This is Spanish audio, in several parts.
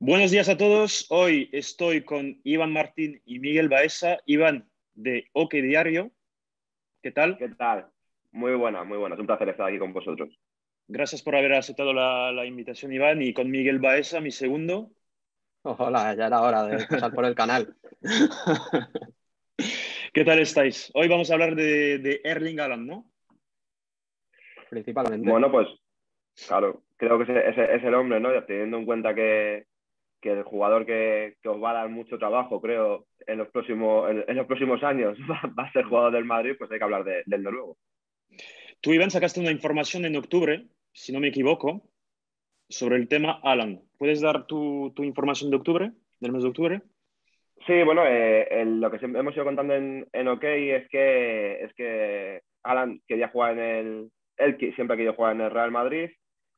Buenos días a todos. Hoy estoy con Iván Martín y Miguel Baeza. Iván de OK Diario. ¿Qué tal? ¿Qué tal? Muy buena, muy buena. Es un placer estar aquí con vosotros. Gracias por haber aceptado la invitación, Iván. Y con Miguel Baeza, mi segundo. Hola, ya era hora de pasar por el canal. ¿Qué tal estáis? Hoy vamos a hablar de Erling Haaland, ¿no? Principalmente. Bueno, pues claro, creo que es el hombre, ¿no? Teniendo en cuenta que el jugador que os va a dar mucho trabajo, creo, en los próximos años va a ser jugador del Madrid, pues hay que hablar del noruego. Tú, Iván, sacaste una información en octubre, si no me equivoco, sobre el tema Haaland. ¿Puedes dar tu información de octubre, del mes de octubre? Sí, bueno, lo que siempre hemos ido contando en OK es que Haaland quería jugar siempre ha querido jugar en el Real Madrid,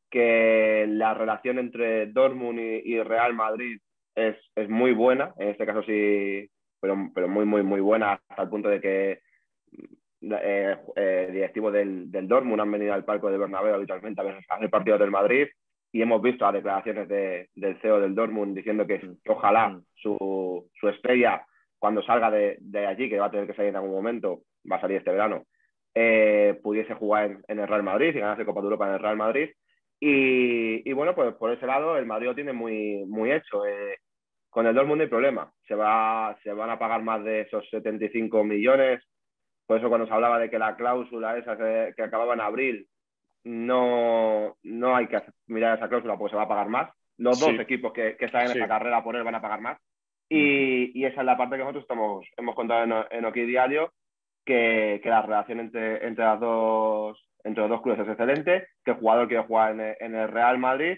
que la relación entre Dortmund y Real Madrid es muy buena, en este caso sí, pero muy, muy, muy buena, hasta el punto de que directivos del Dortmund han venido al palco de Bernabéu habitualmente a ver partidos del Madrid, y hemos visto las declaraciones del CEO del Dortmund diciendo que ojalá su estrella, cuando salga de allí, que va a tener que salir en algún momento, va a salir este verano, pudiese jugar en el Real Madrid y ganarse Copa de Europa en el Real Madrid. Y bueno, pues por ese lado el Madrid lo tiene muy, muy hecho. Con el Dortmund no hay problema. Se van a pagar más de esos 75 millones. Por eso cuando se hablaba de que la cláusula esa que acababa en abril, no hay que mirar esa cláusula porque se va a pagar más. Los dos Sí, equipos que están en sí. esa carrera por él van a pagar más. Y esa es la parte que nosotros hemos contado en OK Diario, que la relación entre los dos clubes es excelente, que el jugador quiere jugar en el Real Madrid,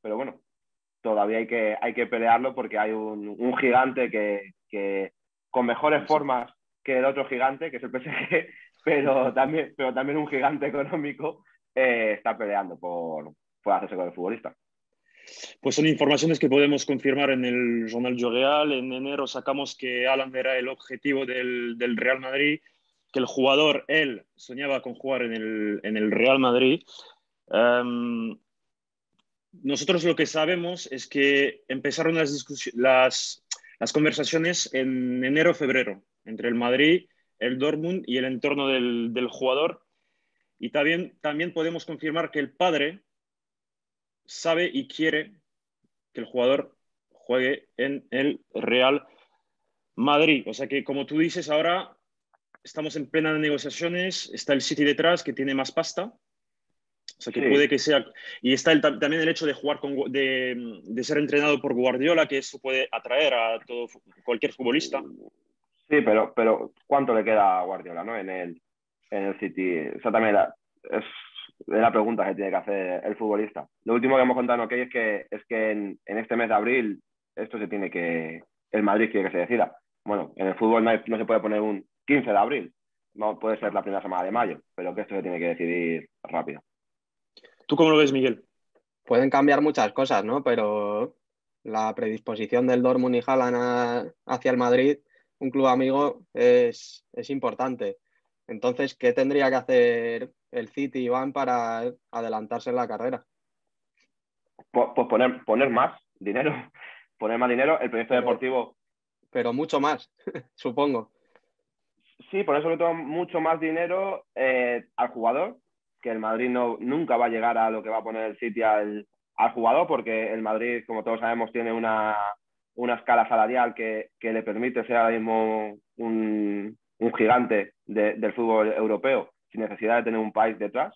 pero bueno, todavía hay que pelearlo porque hay un gigante que con mejores Sí. formas que el otro gigante, que es el PSG, pero también un gigante económico, está peleando por hacerse con el futbolista. Pues son informaciones que podemos confirmar en el Journal du Real. En enero sacamos que Haaland era el objetivo del Real Madrid, que el jugador, él, soñaba con jugar en el Real Madrid. Um, Nosotros lo que sabemos es que empezaron las conversaciones en enero-febrero entre el Madrid, el Dortmund y el entorno del jugador. Y también podemos confirmar que el padre sabe y quiere que el jugador juegue en el Real Madrid. O sea que, como tú dices, ahora estamos en plenas negociaciones, está el City detrás que tiene más pasta. O sea que puede Sí, que sea. Y está también el hecho de jugar de ser entrenado por Guardiola, que eso puede atraer a cualquier futbolista. sí, pero ¿cuánto le queda a Guardiola, ¿no? En el City. Esa también es la pregunta que tiene que hacer el futbolista. Lo último que hemos contado en OK es que en este mes de abril esto el Madrid quiere que se decida. Bueno, en el fútbol no se puede poner un 15 de abril, no puede ser la primera semana de mayo, pero que esto se tiene que decidir rápido. ¿Tú cómo lo ves, Miguel? Pueden cambiar muchas cosas, ¿no? Pero la predisposición del Dortmund y Haaland hacia el Madrid, un club amigo, es importante. Entonces, ¿qué tendría que hacer el City, Iván, para adelantarse en la carrera? Pues poner más dinero, poner más dinero, el proyecto Pero, deportivo. pero mucho más, supongo. Sí, por eso sobre todo mucho más dinero al jugador, que el Madrid nunca va a llegar a lo que va a poner el City al jugador, porque el Madrid, como todos sabemos, tiene una escala salarial que le permite ser ahora mismo un gigante del fútbol europeo sin necesidad de tener un país detrás.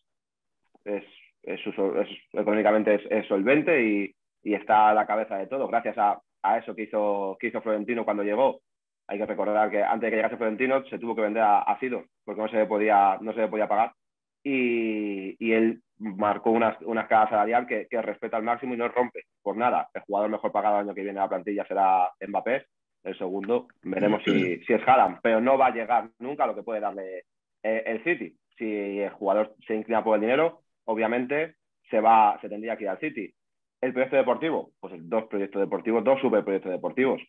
Económicamente es solvente y está a la cabeza de todo, gracias a eso que hizo Florentino cuando llegó. Hay que recordar que antes de que llegase Florentino se tuvo que vender a Sidor porque no se le podía pagar, y él marcó una escala salarial que respeta al máximo y no rompe por nada. El jugador mejor pagado el año que viene a la plantilla será Mbappé, el segundo veremos si es Haaland, pero no va a llegar nunca a lo que puede darle el City. Si el jugador se inclina por el dinero, obviamente se tendría que ir al City. El proyecto deportivo, pues dos proyectos deportivos, dos superproyectos deportivos.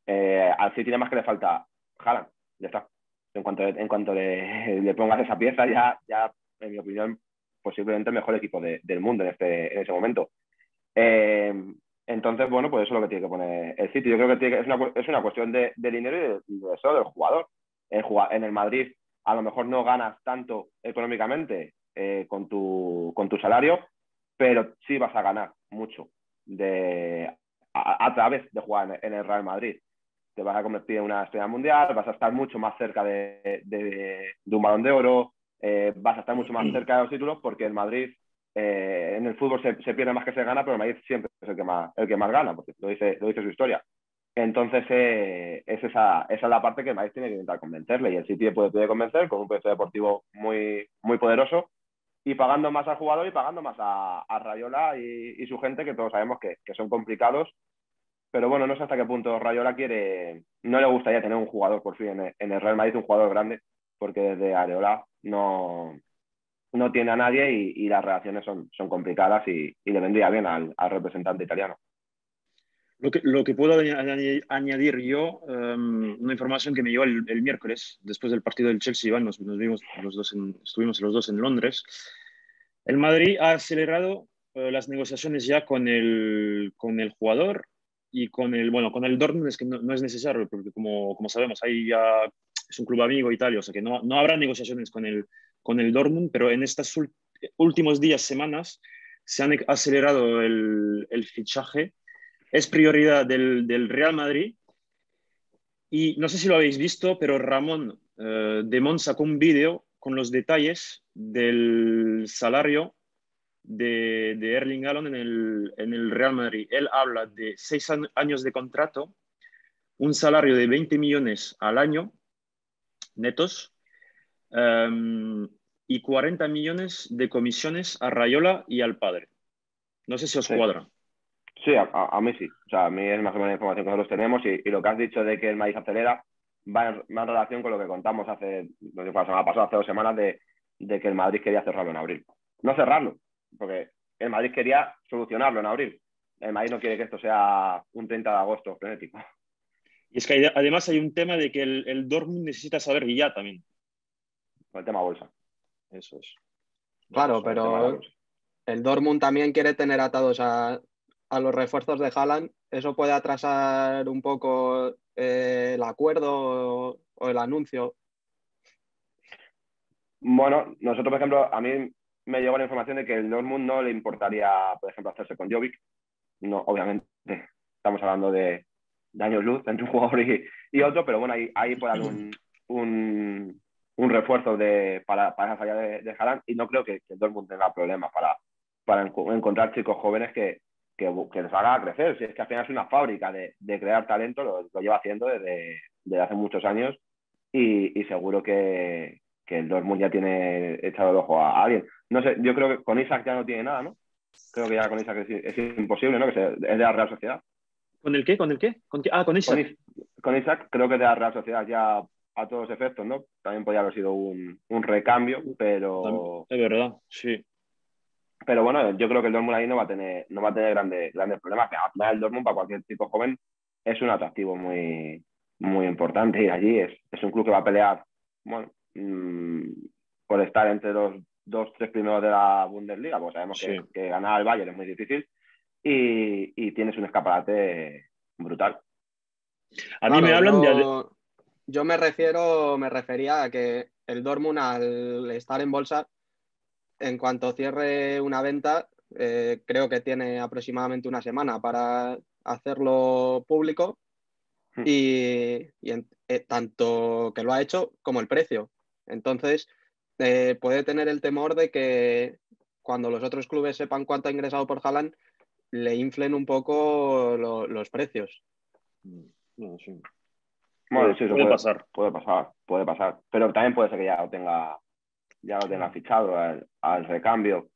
Al City nada más que le falta Haaland, ya está. En cuanto le pongas esa pieza, ya, en mi opinión, posiblemente el mejor equipo del mundo en ese momento. Entonces, bueno, pues eso es lo que tiene que poner el City. Yo creo que, es una cuestión de dinero y de eso del jugador. En el Madrid a lo mejor no ganas tanto económicamente con tu salario, pero sí vas a ganar mucho a través de jugar en el Real Madrid. Te vas a convertir en una estrella mundial, vas a estar mucho más cerca de un Balón de Oro, vas a estar mucho más cerca de los títulos, porque el Madrid en el fútbol se pierde más que se gana, pero el Madrid siempre es el que más gana, porque lo dice su historia. Entonces, esa es la parte que el Madrid tiene que intentar convencerle, y el City puede convencer con un proyecto deportivo muy, muy poderoso, y pagando más al jugador y pagando más a Raiola y su gente, que todos sabemos que son complicados. Pero bueno, no sé hasta qué punto Raiola no le gustaría tener un jugador por fin en el Real Madrid, un jugador grande, porque desde Areola no tiene a nadie, y las relaciones son complicadas, y le vendría bien al representante italiano. Lo que puedo añadir yo, una información que me llegó el miércoles, después del partido del Chelsea, Iván, nos vimos estuvimos los dos en Londres. El Madrid ha acelerado las negociaciones ya con el jugador y con el Dortmund. Es que no es necesario, porque como sabemos, ahí ya es un club amigo y tal, o sea que no habrá negociaciones con el Dortmund, pero en estos últimos días, semanas, se han acelerado el fichaje. Es prioridad del Real Madrid. Y no sé si lo habéis visto, pero Ramón Demón sacó un vídeo con los detalles del salario de Erling Haaland en el Real Madrid. Él habla de 6 años de contrato, un salario de 20 millones al año netos, um, y 40 millones de comisiones a Raiola y al padre. No sé si os Sí. cuadra. Sí, a mí sí. O sea, a mí es más o menos la información que nosotros tenemos, y lo que has dicho de que el Madrid acelera va en relación con lo que contamos la semana pasada, hace 2 semanas, de que el Madrid quería cerrarlo en abril. No cerrarlo, porque el Madrid quería solucionarlo en abril. El Madrid no quiere que esto sea un 30 de agosto frenético. Y es que además hay un tema de que el Dortmund necesita saber ya también. Con el tema bolsa. Eso es. Claro, pero el Dortmund también quiere tener atados a los refuerzos de Haaland. Eso puede atrasar un poco el acuerdo o el anuncio. Bueno, nosotros, por ejemplo, a mí me llegó la información de que el Dortmund no le importaría, por ejemplo, hacerse con Jovic. No, obviamente, estamos hablando de años luz entre un jugador y otro, pero bueno, ahí puede haber un refuerzo para esa salida de Haaland, y no creo que el Dortmund tenga problemas para encontrar chicos jóvenes que les haga crecer. Si es que al final es una fábrica de crear talento, lo lleva haciendo desde hace muchos años, y seguro que el Dortmund ya tiene echado el ojo a alguien. No sé, yo creo que con Isaac ya no tiene nada, ¿no? Creo que ya con Isaac es imposible, ¿no? Es de la Real Sociedad. ¿Con el qué? ¿Con el qué? Con Isaac. Con Isaac creo que es de la Real Sociedad ya a todos efectos, ¿no? También podría haber sido un recambio, pero... Es verdad, sí. Pero bueno, yo creo que el Dortmund ahí no va a tener grandes problemas. Al final el Dortmund, para cualquier tipo joven, es un atractivo muy, muy importante. Y allí es un club que va a pelear, bueno, por estar entre los 2-3 primeros de la Bundesliga, porque sabemos Sí. que ganar al Bayern es muy difícil, y tienes un escaparate brutal. A mí me hablan yo me refería a que el Dortmund, al estar en bolsa, en cuanto cierre una venta, creo que tiene aproximadamente una semana para hacerlo público, y tanto que lo ha hecho como el precio. Entonces, puede tener el temor de que cuando los otros clubes sepan cuánto ha ingresado por Haaland, le inflen un poco los precios. No, sí. Bueno, sí, eso puede pasar. Puede pasar. Pero también puede ser que ya lo tenga fichado al recambio.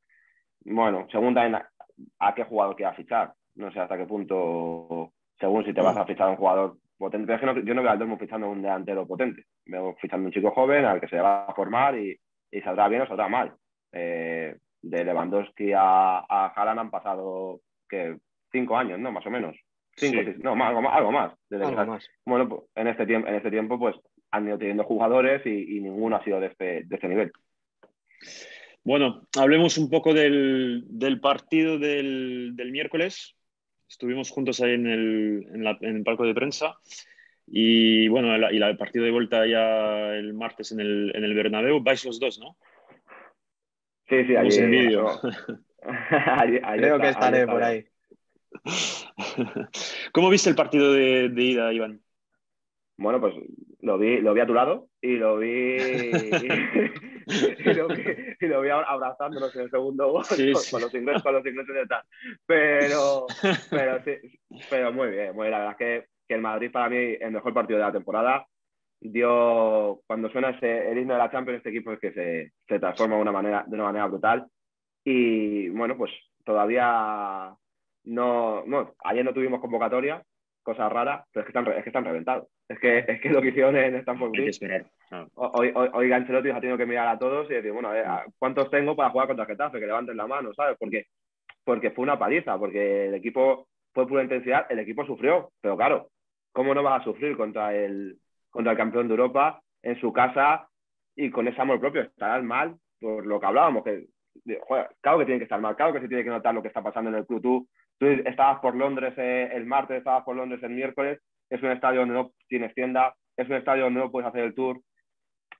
Bueno, según también a qué jugador quieras fichar. No sé hasta qué punto, según si te vas a fichar a un jugador potente. Pero es que yo no veo al Dortmund fichando un delantero potente. Veo fichando un chico joven al que se va a formar, y saldrá bien o saldrá mal. De Lewandowski a Haaland han pasado, ¿qué? 5 años, ¿no? Más o menos. 5, Sí. no, algo más. Algo más. Bueno, pues, en este tiempo pues han ido teniendo jugadores, y ninguno ha sido de este nivel. Bueno, hablemos un poco del partido del miércoles. Estuvimos juntos ahí en el palco de prensa. Y bueno, el partido de vuelta ya el martes en el Bernabéu. Vais los dos, ¿no? Sí, sí, Vimos el allí vídeo. pasó. Allí Creo que está, allí estaré por estaremos. ahí. ¿Cómo viste el partido de ida, Iván? Bueno, pues lo vi a tu lado y lo vi y lo vi abrazándonos en el segundo gol Sí, sí. con los ingleses de tal. Pero, pero sí, pero muy bien, muy bien. La verdad es que el Madrid para mí el mejor partido de la temporada. Cuando suena el himno de la Champions, este equipo es que se transforma de una manera brutal. Y bueno, pues todavía no, ayer no tuvimos convocatoria, cosa rara, pero es que están reventados. Es que lo que hicieron en Stamford Hay que Bridge, esperar. Ah. hoy Ancelotti ha tenido que mirar a todos y decir, bueno, a ver, ¿cuántos tengo para jugar contra Getafe? Que levanten la mano, ¿sabes? Porque fue una paliza, porque el equipo fue pura intensidad, el equipo sufrió, pero claro, ¿cómo no vas a sufrir contra el campeón de Europa en su casa y con ese amor propio? Estarás mal por lo que hablábamos, que joder, claro que tiene que estar mal, claro que se tiene que notar lo que está pasando en el club. Tú estabas por Londres el martes, estabas por Londres el miércoles, es un estadio donde no tienes tienda, es un estadio donde no puedes hacer el tour.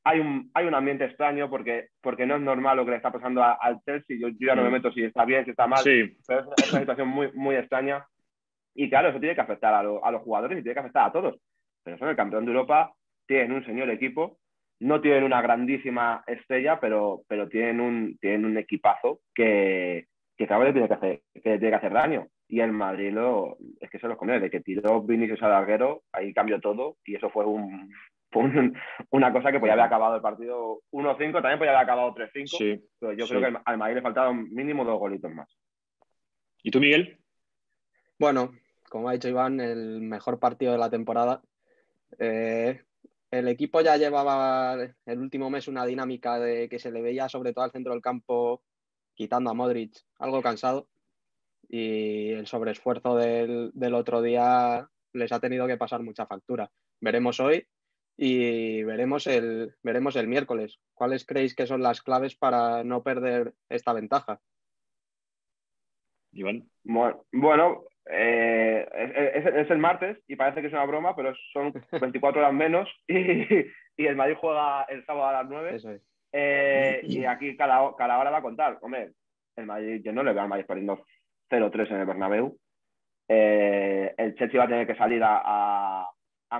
Hay un ambiente extraño porque no es normal lo que le está pasando al Chelsea. Yo ya no me meto si está bien, si está mal, Sí, pero es una situación muy, muy extraña. Y claro, eso tiene que afectar a los jugadores y tiene que afectar a todos. Pero son el campeón de Europa, tienen un señor equipo, no tienen una grandísima estrella, pero tienen un equipazo que claro que tiene que hacer daño. Y el Madrid es que se los comió, de que tiró Vinicius al larguero, ahí cambió todo y eso una cosa que podía haber acabado el partido 1-5, también podía haber acabado 3-5, sí, pero yo creo que sí. al Madrid le faltaron mínimo 2 golitos más. ¿Y tú, Miguel? Bueno, como ha dicho Iván, el mejor partido de la temporada. Eh, el equipo ya llevaba el último mes una dinámica de que se le veía sobre todo al centro del campo, quitando a Modric, algo cansado. Y el sobreesfuerzo del otro día les ha tenido que pasar mucha factura. Veremos hoy y veremos el miércoles. ¿Cuáles creéis que son las claves para no perder esta ventaja? Iván. Bueno, es el martes y parece que es una broma, pero son 24 horas menos y el Madrid juega el sábado a las 9. Eso es. Y aquí cada hora va a contar. Hombre, el Madrid, yo no le veo al Madrid perdiendo 0-3 en el Bernabéu. El Chelsea va a tener que salir a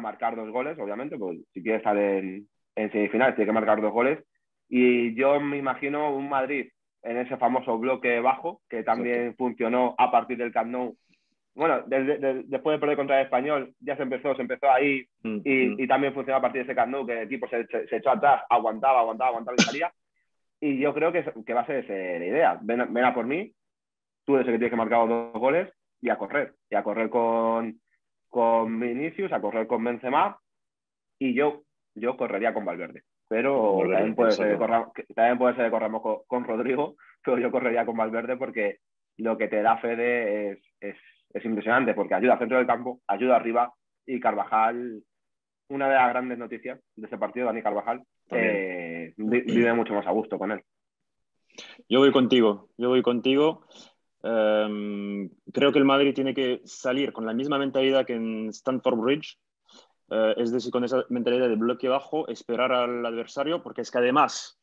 marcar 2 goles, obviamente, pues si quiere estar en semifinales tiene que marcar 2 goles. Y yo me imagino un Madrid en ese famoso bloque bajo, que también Exacto. funcionó a partir del Camp Nou. Bueno, después de perder contra el Español, ya se empezó ahí y también funcionó a partir de ese Camp Nou, que el equipo se echó atrás, aguantaba y salía. Y yo creo que va a ser esa la idea. Ven a por mí, tú eres el que tienes que marcar 2 goles y a correr con Vinicius, a correr con Benzema y yo correría con Valverde. Con Pero Valverde, exacto. también puede ser que corramos con Rodrigo, pero yo correría con Valverde porque lo que te da Fede es impresionante, porque ayuda al centro del campo, ayuda arriba y Carvajal, una de las grandes noticias de ese partido, Dani Carvajal, También. vive mucho más a gusto con él. Yo voy contigo, yo voy contigo. Creo que el Madrid tiene que salir con la misma mentalidad que en Stamford Bridge, es decir, con esa mentalidad de bloque bajo, esperar al adversario, porque es que además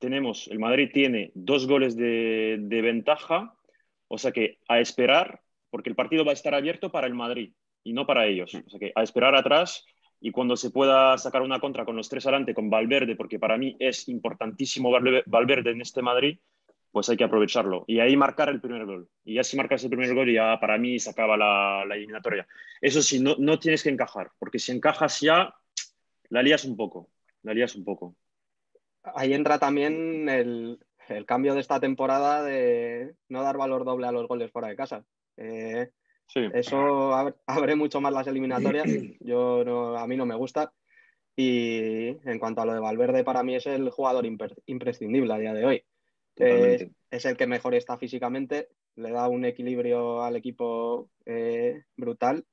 el Madrid tiene 2 goles de ventaja, o sea que a esperar, porque el partido va a estar abierto para el Madrid y no para ellos. O sea que a esperar atrás y cuando se pueda sacar una contra con los tres adelante, con Valverde, porque para mí es importantísimo Valverde en este Madrid, pues hay que aprovecharlo. Y ahí marcar el primer gol. Y ya si marcas el primer gol, ya para mí se acaba la eliminatoria. Eso sí, no tienes que encajar, porque si encajas ya, la lías un poco. La lías un poco. Ahí entra también el cambio de esta temporada de no dar valor doble a los goles fuera de casa. Sí. Eso abre mucho más las eliminatorias. A mí no me gusta. Y en cuanto a lo de Valverde, para mí es el jugador imprescindible a día de hoy. Totalmente. Es el que mejor está físicamente, le da un equilibrio al equipo brutal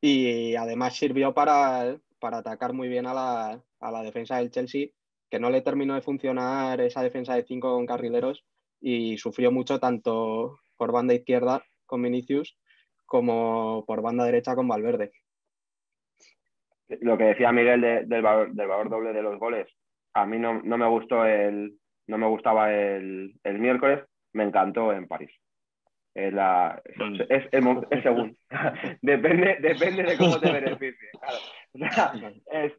y además sirvió para atacar muy bien a la defensa del Chelsea, que no le terminó de funcionar esa defensa de 5 con carrileros y sufrió mucho tanto por banda izquierda con Vinicius como por banda derecha con Valverde. Lo que decía Miguel del valor doble de los goles, a mí no me gustaba el miércoles, me encantó en París. Es según. depende de cómo te beneficie. Claro. O sea,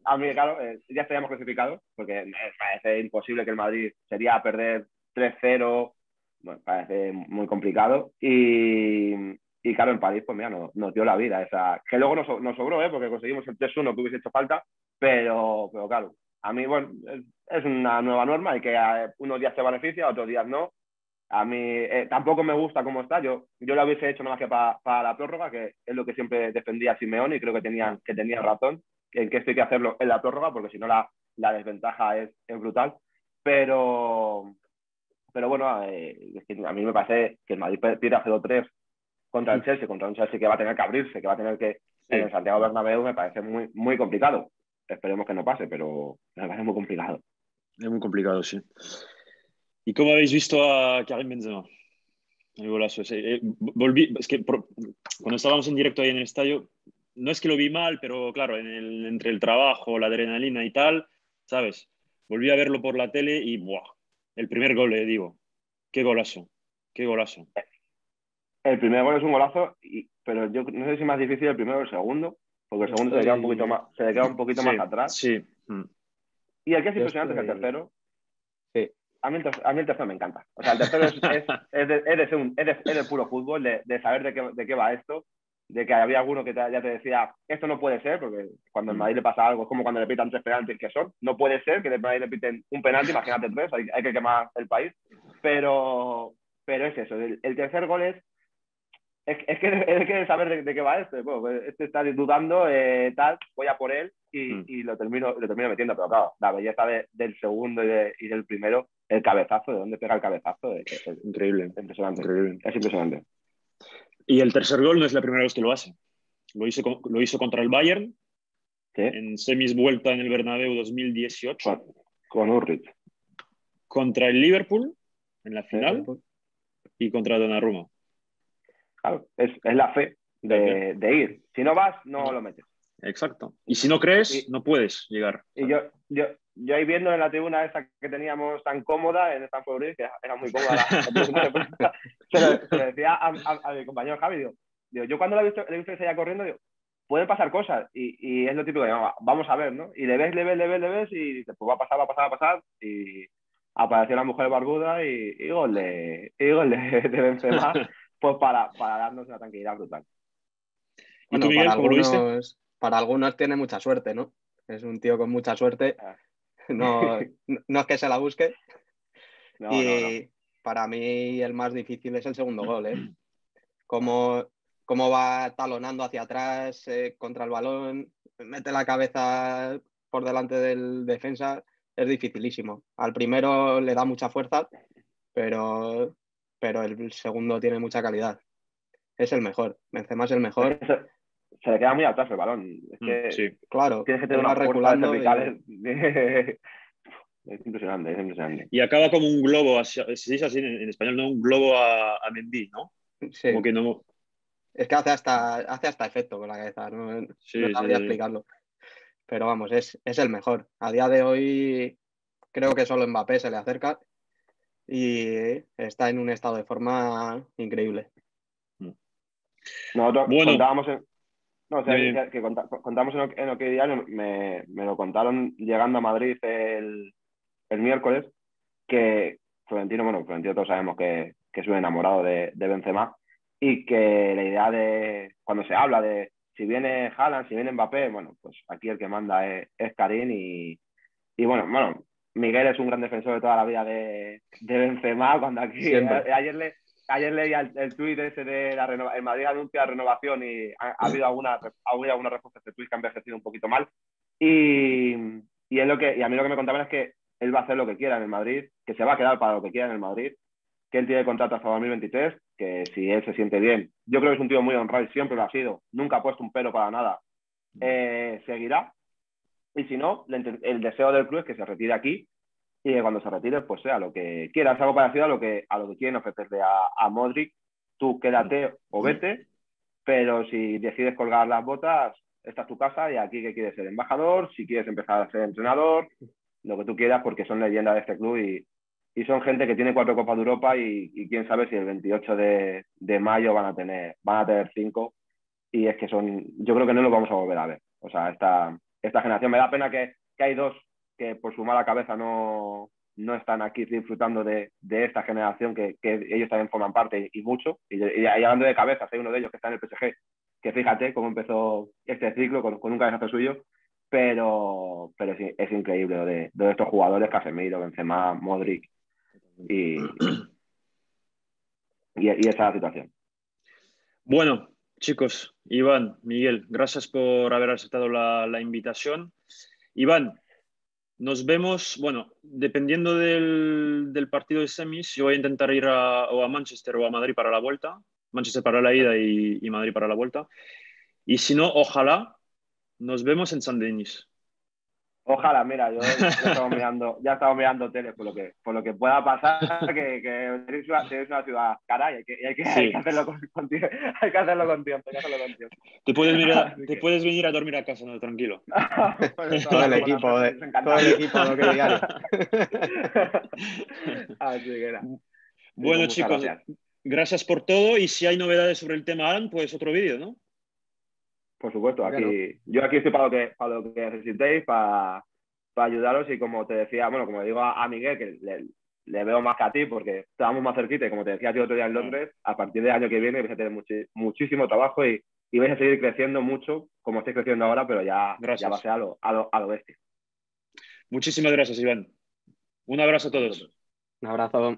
a mí, claro, ya estaríamos clasificados, porque parece imposible que el Madrid sería perder 3-0, bueno, parece muy complicado. Y claro, en París, pues mira, nos dio la vida. Que luego nos sobró, porque conseguimos el 3-1 que hubiese hecho falta, pero claro, a mí, bueno, es una nueva norma y que unos días te beneficia, otros días no. A mí tampoco me gusta cómo está. Yo lo hubiese hecho nada más que para la prórroga, que es lo que siempre defendía Simeone, y creo que tenía razón, en que esto hay que hacerlo en la prórroga, porque si no la desventaja es brutal. Pero bueno, es que a mí me parece que el Madrid pierde 0-3 contra el Chelsea, contra un Chelsea que va a tener que abrirse, que va a tener que... En el Santiago Bernabéu me parece muy, muy complicado. Esperemos que no pase, pero me parece muy complicado. Es muy complicado, sí. ¿Y cómo habéis visto a Karim Benzema? El golazo ese. Es que cuando estábamos en directo ahí en el estadio, no es que lo vi mal, pero claro, entre el trabajo, la adrenalina y tal, ¿sabes? Volví a verlo por la tele y ¡buah! El primer gol, digo. Qué golazo, qué golazo. El primer gol es un golazo, pero yo no sé si es más difícil el primero o el segundo, porque el segundo se le queda un poquito más atrás. Sí. Y el que es impresionante es el tercero. Sí. A mí el tercero me encanta. O sea, el tercero es de puro fútbol, de saber de qué va esto, de que había alguno que ya te decía, esto no puede ser, porque cuando al Madrid le pasa algo, es como cuando le pitan 3 penaltis que son. No puede ser que el Madrid le piten un penalti, imagínate 3, hay que quemar el país. Pero es eso, el tercer gol es que saber de qué va esto. Bueno, este está dudando, tal, voy a por él y lo termino metiendo. Pero claro, la belleza del segundo y del primero, el cabezazo, de dónde pega el cabezazo, es increíble. Impresionante. Increíble. Es impresionante. Y el tercer gol no es la primera vez que lo hace. Lo hizo contra el Bayern, ¿sí? En semis vuelta en el Bernabéu 2018. Con Ulrich. Contra el Liverpool, en la final, y contra Donnarumma. Claro, es la fe de ir. Si no vas, no lo metes. Exacto. Y si no crees, no puedes llegar. Y yo ahí viendo en la tribuna esa que teníamos tan cómoda en Stamford Bridge, que era muy cómoda la tribuna de prensa, se lo decía a mi compañero Javi, digo, yo cuando le he visto que se iba corriendo, digo, pueden pasar cosas, y es lo típico de, vamos a ver, ¿no? Y le ves, y dices, pues va a pasar, y apareció la mujer barbuda y gol de Benzema, pues para darnos una tranquilidad brutal. ¿Y tú, Miguel, cómo lo viste? Para algunos tiene mucha suerte, ¿no? Es un tío con mucha suerte. No es que se la busque. No. Para mí el más difícil es el segundo gol, ¿eh? Cómo va talonando hacia atrás contra el balón, mete la cabeza por delante del defensa, es dificilísimo. Al primero le da mucha fuerza, pero el segundo tiene mucha calidad. Es el mejor. Benzema es el mejor. Se le queda muy atrás el balón. Es que sí. Claro, tienes que tener una fuerza verticales. Es impresionante. Y acaba como un globo, se dice así en español, ¿no? Un globo a Mendy, ¿no? Sí. Como que no... Es que hace hasta efecto con la cabeza, no sabría explicarlo. Pero vamos, es el mejor. A día de hoy creo que solo Mbappé se le acerca y está en un estado de forma increíble. Nosotros contábamos contamos en OK Diario, me lo contaron llegando a Madrid el miércoles, que Florentino todos sabemos que es un enamorado de Benzema, y que la idea de, cuando se habla de si viene Haaland, si viene Mbappé, bueno, pues aquí el que manda es Karim, y bueno, Miguel es un gran defensor de toda la vida de Benzema, cuando aquí ayer leí el tuit ese de el Madrid anuncia la renovación y ha habido alguna respuesta a este tuit que ha envejecido un poquito mal, y a mí lo que me contaban es que él va a hacer lo que quiera en el Madrid, que se va a quedar para lo que quiera en el Madrid, que él tiene contrato hasta 2023, que si él se siente bien, yo creo que es un tío muy honrado y siempre lo ha sido, nunca ha puesto un pero para nada, seguirá, y si no, el deseo del club es que se retire aquí y que cuando se retire pues sea lo que quiera. Es algo parecido a lo que quieren ofrecerle a Modric. Tú quédate o vete, pero si decides colgar las botas, esta es tu casa y aquí que quieres ser embajador, si quieres empezar a ser entrenador, lo que tú quieras, porque son leyendas de este club y son gente que tiene 4 Copas de Europa y quién sabe si el 28 de mayo van a tener 5, y es que yo creo que no los vamos a volver a ver. O sea, esta generación, me da pena que hay 2 que por su mala cabeza no están aquí disfrutando de esta generación que ellos también forman parte y mucho. Y hablando de cabezas, hay uno de ellos que está en el PSG, que fíjate cómo empezó este ciclo con un cabezazo suyo, pero es increíble lo de estos jugadores, Casemiro, Benzema, Modric y esa es la situación. Bueno, chicos, Iván, Miguel, gracias por haber aceptado la invitación. Iván, nos vemos, bueno, dependiendo del partido de semis, yo voy a intentar ir o a Manchester o a Madrid para la vuelta. Manchester para la ida y Madrid para la vuelta. Y si no, ojalá nos vemos en San Denis. Ojalá, mira, yo ya estamos mirando tele por lo que pueda pasar, que es una ciudad cara y hay que hacerlo con tiempo. Hay que hacerlo con tiempo. Te puedes venir a dormir a casa, no, tranquilo. Todo el equipo, lo que diario. Así que era. Bueno, chicos, gracias por todo y si hay novedades sobre el tema Alan, pues otro vídeo, ¿no? Por supuesto, yo aquí estoy para lo que necesitéis, para ayudaros y como te decía, bueno, como le digo a Miguel, que le veo más que a ti porque estábamos más cerquita y como te decía a ti otro día en Londres, a partir del año que viene vais a tener muchísimo trabajo y vais a seguir creciendo mucho como estáis creciendo ahora, pero ya va a ser a lo bestia. Muchísimas gracias, Iván. Un abrazo a todos. Un abrazo.